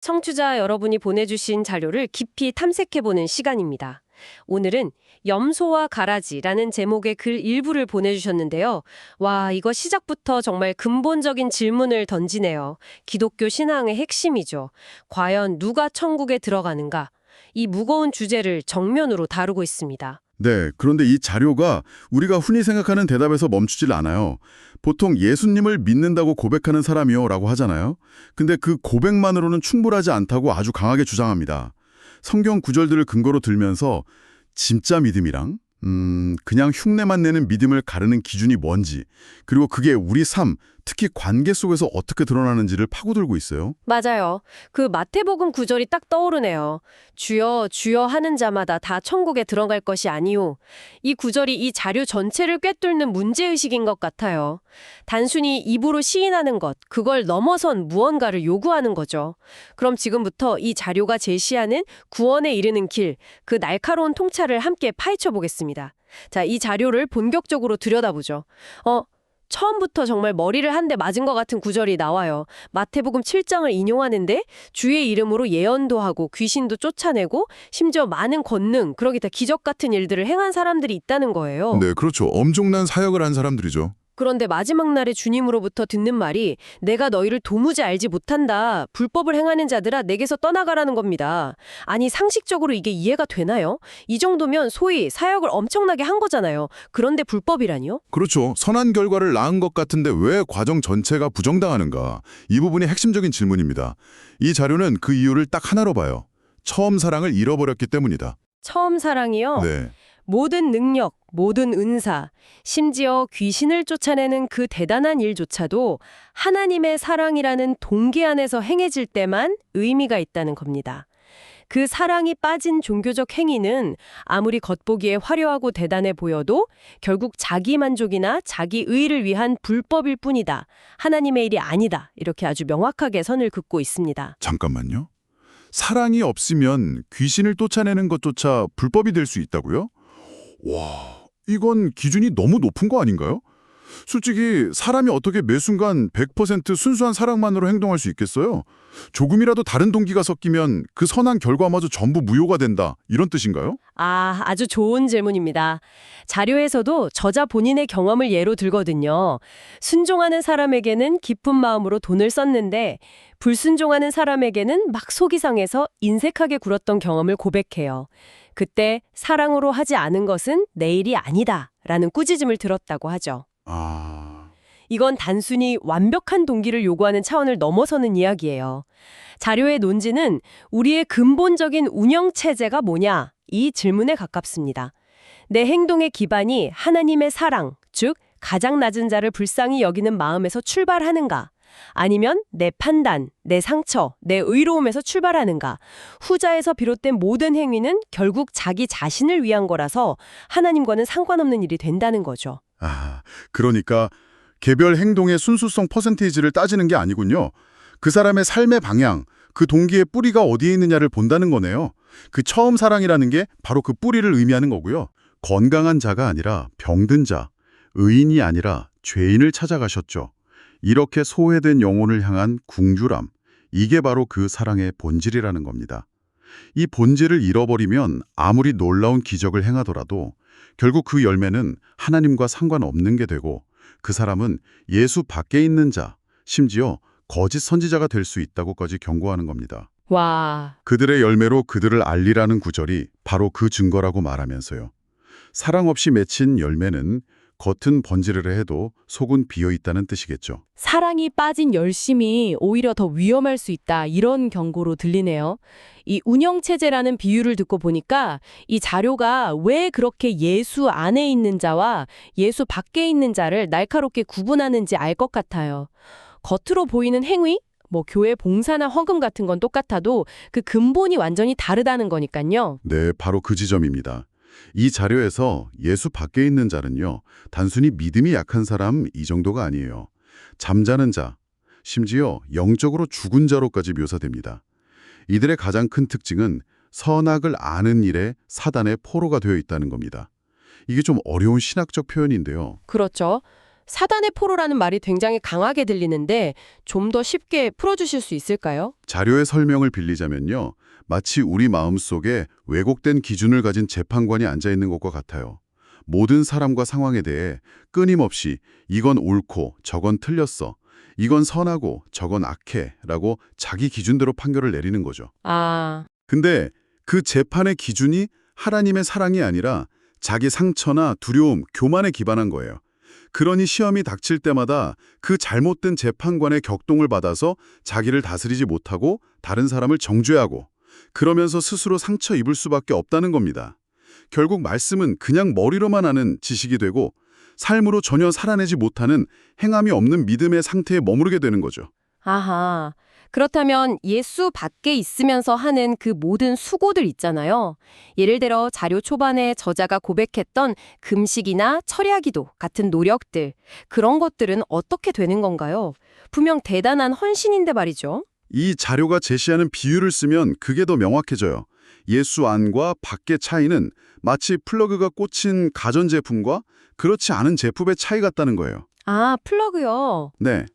청취자 여러분이 보내주신 자료를 깊이 탐색해보는 시간입니다. 오늘은 염소와 가라지라는 제목의 글 일부를 보내주셨는데요. 와, 이거 시작부터 정말 근본적인 질문을 던지네요. 기독교 신앙의 핵심이죠. 과연 누가 천국에 들어가는가? 이 무거운 주제를 정면으로 다루고 있습니다. 네, 그런데 이 자료가 우리가 흔히 생각하는 대답에서 멈추질 않아요. 보통 예수님을 믿는다고 고백하는 사람이요 라고 하잖아요. 근데 그 고백만으로는 충분하지 않다고 아주 강하게 주장합니다. 성경 구절들을 근거로 들면서 진짜 믿음이랑 그냥 흉내만 내는 믿음을 가르는 기준이 뭔지, 그리고 그게 우리 삶, 특히 관계 속에서 어떻게 드러나는지를 파고들고 있어요. 맞아요. 그 마태복음 구절이 딱 떠오르네요. 주여 주여 하는 자마다 다 천국에 들어갈 것이 아니오. 이 구절이 이 자료 전체를 꿰뚫는 문제의식인 것 같아요. 단순히 입으로 시인하는 것, 그걸 넘어선 무언가를 요구하는 거죠. 그럼 지금부터 이 자료가 제시하는 구원에 이르는 길, 그 날카로운 통찰을 함께 파헤쳐 보겠습니다. 자, 이 자료를 본격적으로 들여다보죠. 처음부터 정말 머리를 한 대 맞은 것 같은 구절이 나와요. 마태복음 7장을 인용하는데 주의 이름으로 예언도 하고 귀신도 쫓아내고 심지어 많은 권능, 그러기다 기적 같은 일들을 행한 사람들이 있다는 거예요. 네, 그렇죠. 엄청난 사역을 한 사람들이죠. 그런데 마지막 날에 주님으로부터 듣는 말이 내가 너희를 도무지 알지 못한다. 불법을 행하는 자들아 내게서 떠나가라는 겁니다. 아니 상식적으로 이게 이해가 되나요? 이 정도면 소위 사역을 엄청나게 한 거잖아요. 그런데 불법이라니요? 그렇죠. 선한 결과를 낳은 것 같은데 왜 과정 전체가 부정당하는가? 이 부분이 핵심적인 질문입니다. 이 자료는 그 이유를 딱 하나로 봐요. 처음 사랑을 잃어버렸기 때문이다. 처음 사랑이요? 네. 모든 능력, 모든 은사, 심지어 귀신을 쫓아내는 그 대단한 일조차도 하나님의 사랑이라는 동기 안에서 행해질 때만 의미가 있다는 겁니다. 그 사랑이 빠진 종교적 행위는 아무리 겉보기에 화려하고 대단해 보여도 결국 자기 만족이나 자기 의의를 위한 불법일 뿐이다. 하나님의 일이 아니다. 이렇게 아주 명확하게 선을 긋고 있습니다. 잠깐만요. 사랑이 없으면 귀신을 쫓아내는 것조차 불법이 될 수 있다고요? 와, 이건 기준이 너무 높은 거 아닌가요? 솔직히 사람이 어떻게 매 순간 100% 순수한 사랑만으로 행동할 수 있겠어요? 조금이라도 다른 동기가 섞이면 그 선한 결과마저 전부 무효가 된다. 이런 뜻인가요? 아주 좋은 질문입니다. 자료에서도 저자 본인의 경험을 예로 들거든요. 순종하는 사람에게는 기쁜 마음으로 돈을 썼는데 불순종하는 사람에게는 막 속이 상해서 인색하게 굴었던 경험을 고백해요. 그때 사랑으로 하지 않은 것은 내 일이 아니다 라는 꾸짖음을 들었다고 하죠. 이건 단순히 완벽한 동기를 요구하는 차원을 넘어서는 이야기예요. 자료의 논지는 우리의 근본적인 운영체제가 뭐냐? 이 질문에 가깝습니다. 내 행동의 기반이 하나님의 사랑, 즉 가장 낮은 자를 불쌍히 여기는 마음에서 출발하는가? 아니면 내 판단, 내 상처, 내 의로움에서 출발하는가? 후자에서 비롯된 모든 행위는 결국 자기 자신을 위한 거라서 하나님과는 상관없는 일이 된다는 거죠. 그러니까 개별 행동의 순수성 퍼센테이지를 따지는 게 아니군요. 그 사람의 삶의 방향, 그 동기의 뿌리가 어디에 있느냐를 본다는 거네요. 그 처음 사랑이라는 게 바로 그 뿌리를 의미하는 거고요. 건강한 자가 아니라 병든 자, 의인이 아니라 죄인을 찾아가셨죠. 이렇게 소외된 영혼을 향한 궁휼함, 이게 바로 그 사랑의 본질이라는 겁니다. 이 본질을 잃어버리면 아무리 놀라운 기적을 행하더라도 결국 그 열매는 하나님과 상관없는 게 되고 그 사람은 예수 밖에 있는 자, 심지어 거짓 선지자가 될 수 있다고까지 경고하는 겁니다. 와, 그들의 열매로 그들을 알리라는 구절이 바로 그 증거라고 말하면서요. 사랑 없이 맺힌 열매는 겉은 번지르르 해도 속은 비어있다는 뜻이겠죠. 사랑이 빠진 열심이 오히려 더 위험할 수 있다. 이런 경고로 들리네요. 이 운영체제라는 비유를 듣고 보니까 이 자료가 왜 그렇게 예수 안에 있는 자와 예수 밖에 있는 자를 날카롭게 구분하는지 알 것 같아요. 겉으로 보이는 행위? 교회 봉사나 헌금 같은 건 똑같아도 그 근본이 완전히 다르다는 거니까요. 네, 바로 그 지점입니다. 이 자료에서 예수 밖에 있는 자는요, 단순히 믿음이 약한 사람 이 정도가 아니에요. 잠자는 자, 심지어 영적으로 죽은 자로까지 묘사됩니다. 이들의 가장 큰 특징은 선악을 아는 일에 사단의 포로가 되어 있다는 겁니다. 이게 좀 어려운 신학적 표현인데요. 그렇죠. 사단의 포로라는 말이 굉장히 강하게 들리는데 좀 더 쉽게 풀어주실 수 있을까요? 자료의 설명을 빌리자면요. 마치 우리 마음속에 왜곡된 기준을 가진 재판관이 앉아있는 것과 같아요. 모든 사람과 상황에 대해 끊임없이 이건 옳고 저건 틀렸어. 이건 선하고 저건 악해 라고 자기 기준대로 판결을 내리는 거죠. 아, 근데 그 재판의 기준이 하나님의 사랑이 아니라 자기 상처나 두려움, 교만에 기반한 거예요. 그러니 시험이 닥칠 때마다 그 잘못된 재판관의 격동을 받아서 자기를 다스리지 못하고 다른 사람을 정죄하고 그러면서 스스로 상처 입을 수밖에 없다는 겁니다. 결국 말씀은 그냥 머리로만 아는 지식이 되고 삶으로 전혀 살아내지 못하는 행함이 없는 믿음의 상태에 머무르게 되는 거죠. 아하. 그렇다면 예수 밖에 있으면서 하는 그 모든 수고들 있잖아요. 예를 들어 자료 초반에 저자가 고백했던 금식이나 철야기도 같은 노력들, 그런 것들은 어떻게 되는 건가요? 분명 대단한 헌신인데 말이죠. 이 자료가 제시하는 비유를 쓰면 그게 더 명확해져요. 예수 안과 밖의 차이는 마치 플러그가 꽂힌 가전제품과 그렇지 않은 제품의 차이 같다는 거예요. 아, 플러그요. 네.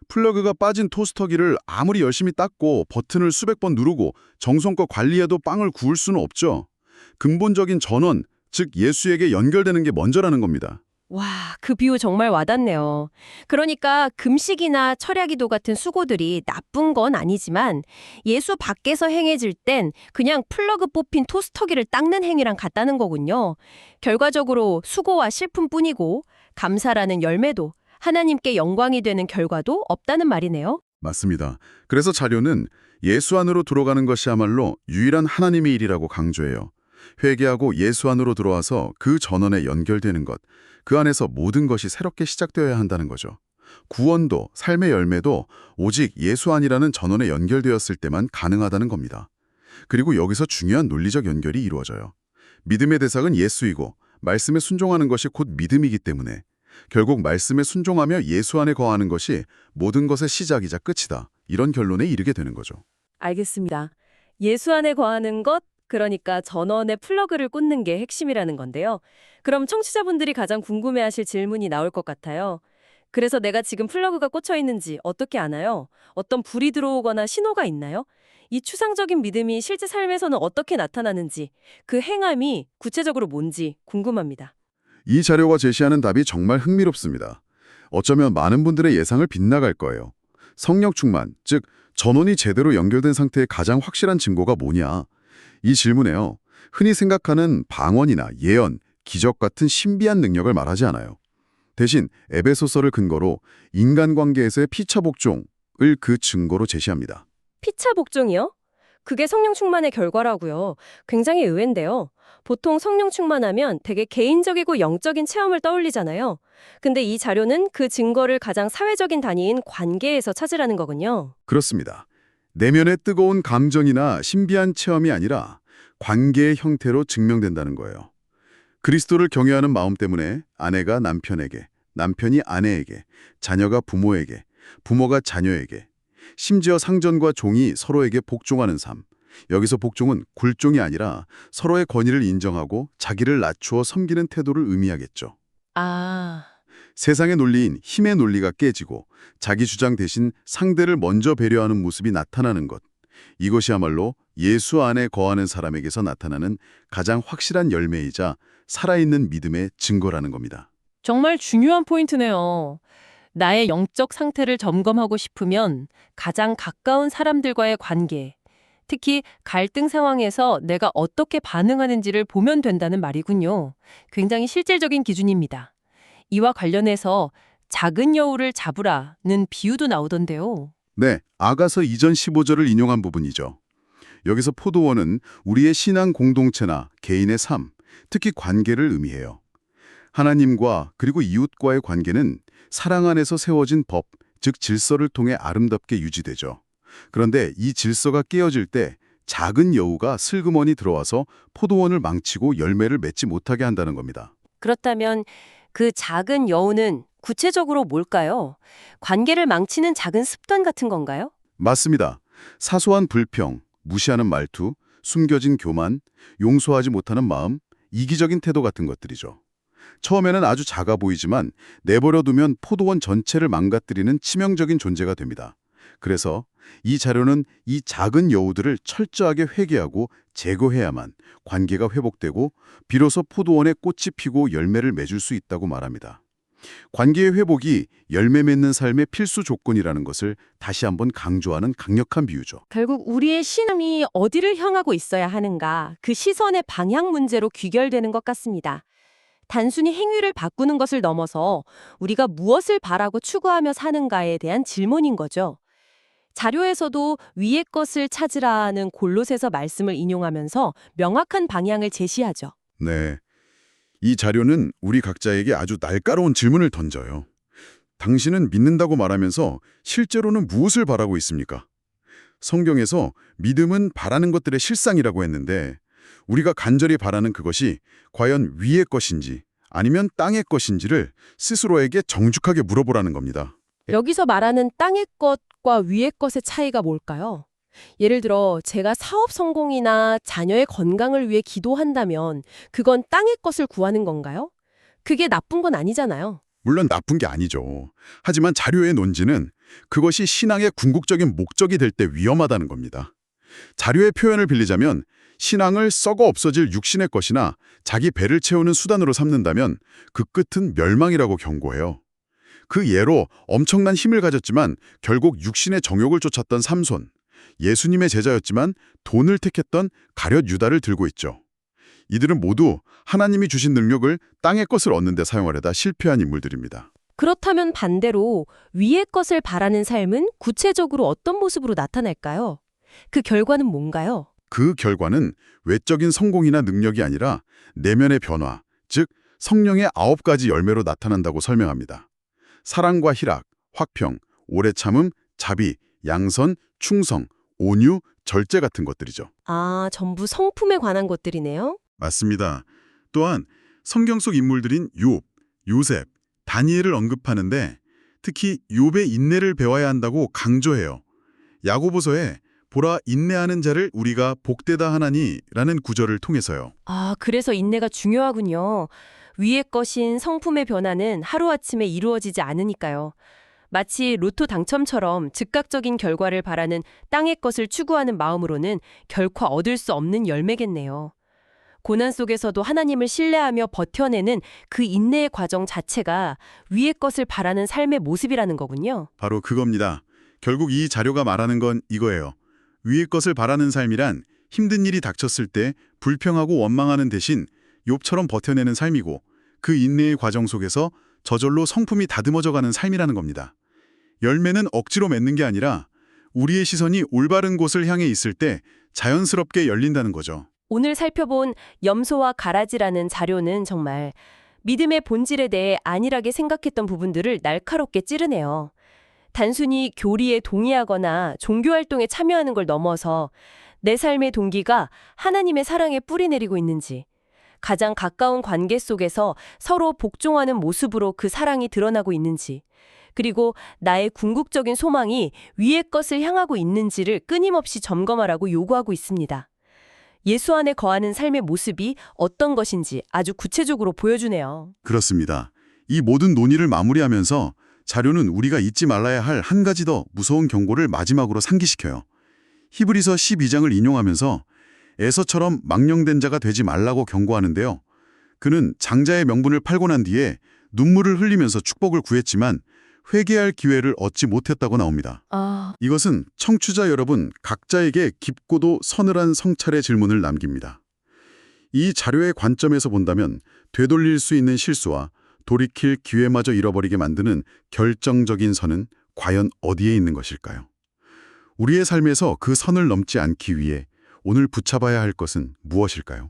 플러그가 빠진 토스터기를 아무리 열심히 닦고 버튼을 수백 번 누르고 정성껏 관리해도 빵을 구울 수는 없죠. 근본적인 전원, 즉 예수에게 연결되는 게 먼저라는 겁니다. 와, 그 비유 정말 와닿네요. 그러니까 금식이나 철야기도 같은 수고들이 나쁜 건 아니지만 예수 밖에서 행해질 땐 그냥 플러그 뽑힌 토스터기를 닦는 행위랑 같다는 거군요. 결과적으로 수고와 실품뿐이고 감사라는 열매도 하나님께 영광이 되는 결과도 없다는 말이네요. 맞습니다. 그래서 자료는 예수 안으로 들어가는 것이야말로 유일한 하나님의 일이라고 강조해요. 회개하고 예수 안으로 들어와서 그 전원에 연결되는 것, 그 안에서 모든 것이 새롭게 시작되어야 한다는 거죠. 구원도, 삶의 열매도 오직 예수 안이라는 전원에 연결되었을 때만 가능하다는 겁니다. 그리고 여기서 중요한 논리적 연결이 이루어져요. 믿음의 대상은 예수이고 말씀에 순종하는 것이 곧 믿음이기 때문에 결국 말씀에 순종하며 예수 안에 거하는 것이 모든 것의 시작이자 끝이다. 이런 결론에 이르게 되는 거죠. 알겠습니다. 예수 안에 거하는 것, 그러니까 전원에 플러그를 꽂는 게 핵심이라는 건데요. 그럼 청취자분들이 가장 궁금해하실 질문이 나올 것 같아요. 그래서 내가 지금 플러그가 꽂혀 있는지 어떻게 아나요? 어떤 불이 들어오거나 신호가 있나요? 이 추상적인 믿음이 실제 삶에서는 어떻게 나타나는지, 그 행함이 구체적으로 뭔지 궁금합니다. 이 자료가 제시하는 답이 정말 흥미롭습니다. 어쩌면 많은 분들의 예상을 빗나갈 거예요. 성령 충만, 즉 전원이 제대로 연결된 상태의 가장 확실한 증거가 뭐냐? 이 질문에요. 흔히 생각하는 방언이나 예언, 기적 같은 신비한 능력을 말하지 않아요. 대신 에베소서를 근거로 인간관계에서의 피차복종을 그 증거로 제시합니다. 피차 복종이요? 그게 성령 충만의 결과라고요. 굉장히 의외인데요. 보통 성령 충만하면 되게 개인적이고 영적인 체험을 떠올리잖아요. 근데 이 자료는 그 증거를 가장 사회적인 단위인 관계에서 찾으라는 거군요. 그렇습니다. 내면의 뜨거운 감정이나 신비한 체험이 아니라 관계의 형태로 증명된다는 거예요. 그리스도를 경외하는 마음 때문에 아내가 남편에게, 남편이 아내에게, 자녀가 부모에게, 부모가 자녀에게, 심지어 상전과 종이 서로에게 복종하는 삶. 여기서 복종은 굴종이 아니라 서로의 권위를 인정하고 자기를 낮추어 섬기는 태도를 의미하겠죠. 아, 세상의 논리인 힘의 논리가 깨지고 자기 주장 대신 상대를 먼저 배려하는 모습이 나타나는 것. 이것이야말로 예수 안에 거하는 사람에게서 나타나는 가장 확실한 열매이자 살아있는 믿음의 증거라는 겁니다. 정말 중요한 포인트네요. 나의 영적 상태를 점검하고 싶으면 가장 가까운 사람들과의 관계, 특히 갈등 상황에서 내가 어떻게 반응하는지를 보면 된다는 말이군요. 굉장히 실질적인 기준입니다. 이와 관련해서 작은 여우를 잡으라는 비유도 나오던데요. 네, 아가서 2전 15절을 인용한 부분이죠. 여기서 포도원은 우리의 신앙 공동체나 개인의 삶, 특히 관계를 의미해요. 하나님과 그리고 이웃과의 관계는 사랑 안에서 세워진 법, 즉 질서를 통해 아름답게 유지되죠. 그런데 이 질서가 깨어질 때 작은 여우가 슬그머니 들어와서 포도원을 망치고 열매를 맺지 못하게 한다는 겁니다. 그렇다면 그 작은 여우는 구체적으로 뭘까요? 관계를 망치는 작은 습관 같은 건가요? 맞습니다. 사소한 불평, 무시하는 말투, 숨겨진 교만, 용서하지 못하는 마음, 이기적인 태도 같은 것들이죠. 처음에는 아주 작아 보이지만 내버려두면 포도원 전체를 망가뜨리는 치명적인 존재가 됩니다. 그래서 이 자료는 이 작은 여우들을 철저하게 회개하고 제거해야만 관계가 회복되고 비로소 포도원에 꽃이 피고 열매를 맺을 수 있다고 말합니다. 관계의 회복이 열매 맺는 삶의 필수 조건이라는 것을 다시 한번 강조하는 강력한 비유죠. 결국 우리의 신앙이 어디를 향하고 있어야 하는가, 그 시선의 방향 문제로 귀결되는 것 같습니다. 단순히 행위를 바꾸는 것을 넘어서 우리가 무엇을 바라고 추구하며 사는가에 대한 질문인 거죠. 자료에서도 위의 것을 찾으라는 골로새서 말씀을 인용하면서 명확한 방향을 제시하죠. 네. 이 자료는 우리 각자에게 아주 날카로운 질문을 던져요. 당신은 믿는다고 말하면서 실제로는 무엇을 바라고 있습니까? 성경에서 믿음은 바라는 것들의 실상이라고 했는데 우리가 간절히 바라는 그것이 과연 위의 것인지 아니면 땅의 것인지를 스스로에게 정직하게 물어보라는 겁니다. 여기서 말하는 땅의 것과 위의 것의 차이가 뭘까요? 예를 들어 제가 사업 성공이나 자녀의 건강을 위해 기도한다면 그건 땅의 것을 구하는 건가요? 그게 나쁜 건 아니잖아요. 물론 나쁜 게 아니죠. 하지만 자료의 논지는 그것이 신앙의 궁극적인 목적이 될 때 위험하다는 겁니다. 자료의 표현을 빌리자면 신앙을 썩어 없어질 육신의 것이나 자기 배를 채우는 수단으로 삼는다면 그 끝은 멸망이라고 경고해요. 그 예로 엄청난 힘을 가졌지만 결국 육신의 정욕을 쫓았던 삼손, 예수님의 제자였지만 돈을 택했던 가룟 유다를 들고 있죠. 이들은 모두 하나님이 주신 능력을 땅의 것을 얻는 데 사용하려다 실패한 인물들입니다. 그렇다면 반대로 위의 것을 바라는 삶은 구체적으로 어떤 모습으로 나타날까요? 그 결과는 뭔가요? 그 결과는 외적인 성공이나 능력이 아니라 내면의 변화, 즉 성령의 9가지 열매로 나타난다고 설명합니다. 사랑과 희락, 화평, 오래 참음, 자비, 양선, 충성, 온유, 절제 같은 것들이죠. 아, 전부 성품에 관한 것들이네요. 맞습니다. 또한 성경 속 인물들인 욥, 요셉, 다니엘을 언급하는데 특히 욥의 인내를 배워야 한다고 강조해요. 야고보서에 보라 인내하는 자를 우리가 복되다 하나니라는 구절을 통해서요. 아, 그래서 인내가 중요하군요. 위의 것인 성품의 변화는 하루아침에 이루어지지 않으니까요. 마치 로또 당첨처럼 즉각적인 결과를 바라는 땅의 것을 추구하는 마음으로는 결코 얻을 수 없는 열매겠네요. 고난 속에서도 하나님을 신뢰하며 버텨내는 그 인내의 과정 자체가 위의 것을 바라는 삶의 모습이라는 거군요. 바로 그겁니다. 결국 이 자료가 말하는 건 이거예요. 위의 것을 바라는 삶이란 힘든 일이 닥쳤을 때 불평하고 원망하는 대신 욥처럼 버텨내는 삶이고 그 인내의 과정 속에서 저절로 성품이 다듬어져가는 삶이라는 겁니다. 열매는 억지로 맺는 게 아니라 우리의 시선이 올바른 곳을 향해 있을 때 자연스럽게 열린다는 거죠. 오늘 살펴본 염소와 가라지라는 자료는 정말 믿음의 본질에 대해 안일하게 생각했던 부분들을 날카롭게 찌르네요. 단순히 교리에 동의하거나 종교활동에 참여하는 걸 넘어서 내 삶의 동기가 하나님의 사랑에 뿌리 내리고 있는지, 가장 가까운 관계 속에서 서로 복종하는 모습으로 그 사랑이 드러나고 있는지, 그리고 나의 궁극적인 소망이 위의 것을 향하고 있는지를 끊임없이 점검하라고 요구하고 있습니다. 예수 안에 거하는 삶의 모습이 어떤 것인지 아주 구체적으로 보여주네요. 그렇습니다. 이 모든 논의를 마무리하면서 자료는 우리가 잊지 말아야 할 한 가지 더 무서운 경고를 마지막으로 상기시켜요. 히브리서 12장을 인용하면서 에서처럼 망령된 자가 되지 말라고 경고하는데요. 그는 장자의 명분을 팔고 난 뒤에 눈물을 흘리면서 축복을 구했지만 회개할 기회를 얻지 못했다고 나옵니다. 이것은 청취자 여러분 각자에게 깊고도 서늘한 성찰의 질문을 남깁니다. 이 자료의 관점에서 본다면 되돌릴 수 있는 실수와 돌이킬 기회마저 잃어버리게 만드는 결정적인 선은 과연 어디에 있는 것일까요? 우리의 삶에서 그 선을 넘지 않기 위해 오늘 붙잡아야 할 것은 무엇일까요?